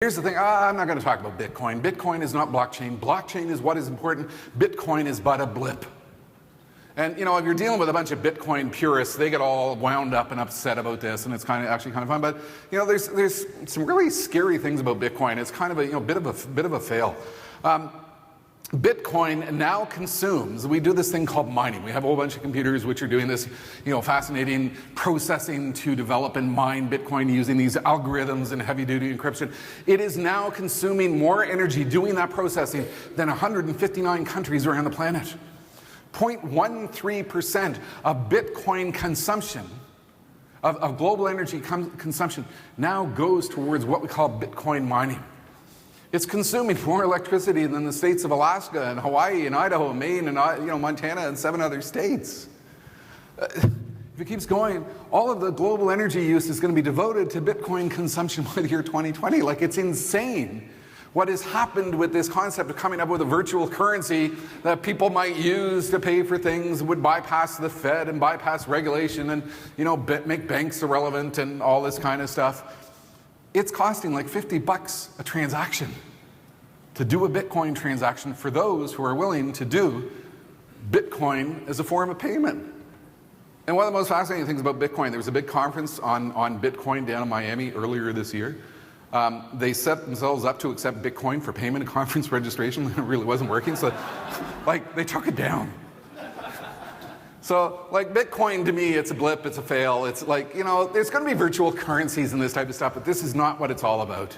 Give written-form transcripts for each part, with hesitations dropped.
Here's the thing, I'm not going to talk about Bitcoin. Bitcoin is not blockchain. Blockchain is what is important. Bitcoin is but a blip. And, you know, if you're dealing with a bunch of Bitcoin purists, they get all wound up and upset about this, and it's actually kind of fun. But, you know, there's some really scary things about Bitcoin. It's kind of a, bit of a fail. Bitcoin now consumes, we do this thing called mining. We have a whole bunch of computers which are doing this, fascinating processing to develop and mine Bitcoin using these algorithms and heavy-duty encryption. It is now consuming more energy doing that processing than 159 countries around the planet. 0.13% of Bitcoin consumption, of global energy consumption, now goes towards what we call Bitcoin mining. It's consuming more electricity than the states of Alaska and Hawaii and Idaho and Maine and Montana and 7 other states. If it keeps going, all of the global energy use is going to be devoted to Bitcoin consumption by the year 2020. Like, it's insane what has happened with this concept of coming up with a virtual currency that people might use to pay for things, would bypass the Fed and bypass regulation and, make banks irrelevant and all this kind of stuff. It's costing like $50 a transaction to do a Bitcoin transaction for those who are willing to do Bitcoin as a form of payment. And one of the most fascinating things about Bitcoin, there was a big conference on Bitcoin down in Miami earlier this year. They set themselves up to accept Bitcoin for payment and conference registration, and it really wasn't working, so they took it down. So, Bitcoin, to me, it's a blip, it's a fail. It's there's going to be virtual currencies and this type of stuff, but this is not what it's all about.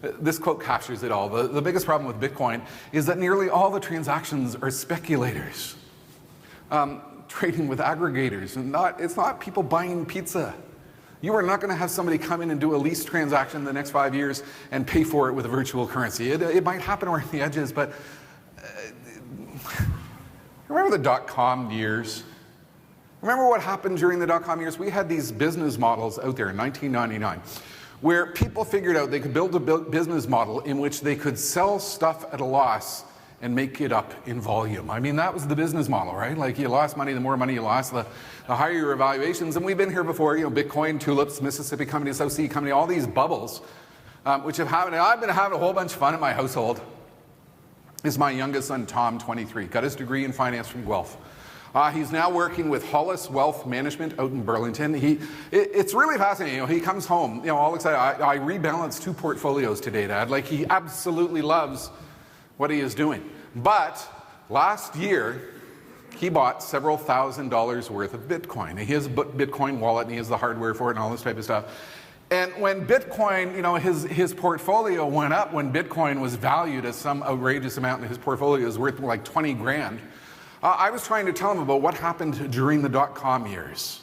This quote captures it all. The biggest problem with Bitcoin is that nearly all the transactions are speculators, trading with aggregators, and it's not people buying pizza. You are not going to have somebody come in and do a lease transaction in the next 5 years and pay for it with a virtual currency. It might happen around the edges, but remember the dot-com years? Remember what happened during the dot-com years? We had these business models out there in 1999 where people figured out they could build a business model in which they could sell stuff at a loss and make it up in volume. I mean, that was the business model, right? Like, you lost money, the more money you lost, the higher your evaluations. And we've been here before, Bitcoin, tulips, Mississippi Company, South Sea Company, all these bubbles, which have happened. And I've been having a whole bunch of fun in my household. This is my youngest son, Tom, 23, got his degree in finance from Guelph. He's now working with Hollis Wealth Management out in Burlington. It's really fascinating. He comes home, all excited. I rebalanced 2 portfolios today, Dad. He absolutely loves what he is doing. But last year, he bought several $1,000s worth of Bitcoin. He has a Bitcoin wallet, and he has the hardware for it and all this type of stuff. And when Bitcoin, his portfolio went up, when Bitcoin was valued as some outrageous amount and his portfolio is worth like 20 grand, I was trying to tell him about what happened during the dot-com years.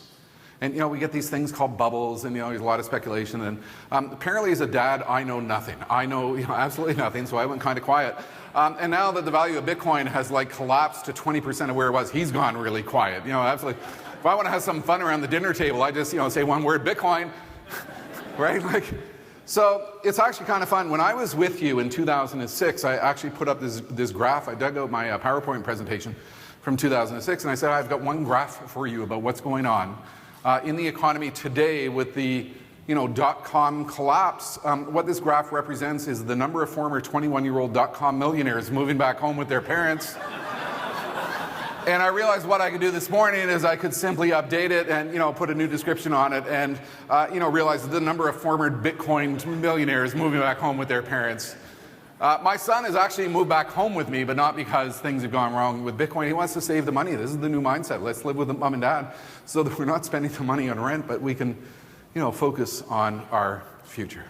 And, we get these things called bubbles, and, there's a lot of speculation. And apparently, as a dad, I know nothing. I know, absolutely nothing, so I went kind of quiet. And now that the value of Bitcoin has, collapsed to 20% of where it was, he's gone really quiet. Absolutely. If I want to have some fun around the dinner table, I just, say one word, Bitcoin. Right? So it's actually kind of fun. When I was with you in 2006, I actually put up this graph. I dug out my PowerPoint presentation from 2006, and I said, I've got one graph for you about what's going on in the economy today with the dot-com collapse. What this graph represents is the number of former 21-year-old dot-com millionaires moving back home with their parents. And I realized what I could do this morning is I could simply update it and, put a new description on it and, realize the number of former Bitcoin millionaires moving back home with their parents. My son has actually moved back home with me, but not because things have gone wrong with Bitcoin. He wants to save the money. This is the new mindset. Let's live with mom and dad so that we're not spending the money on rent, but we can, focus on our future.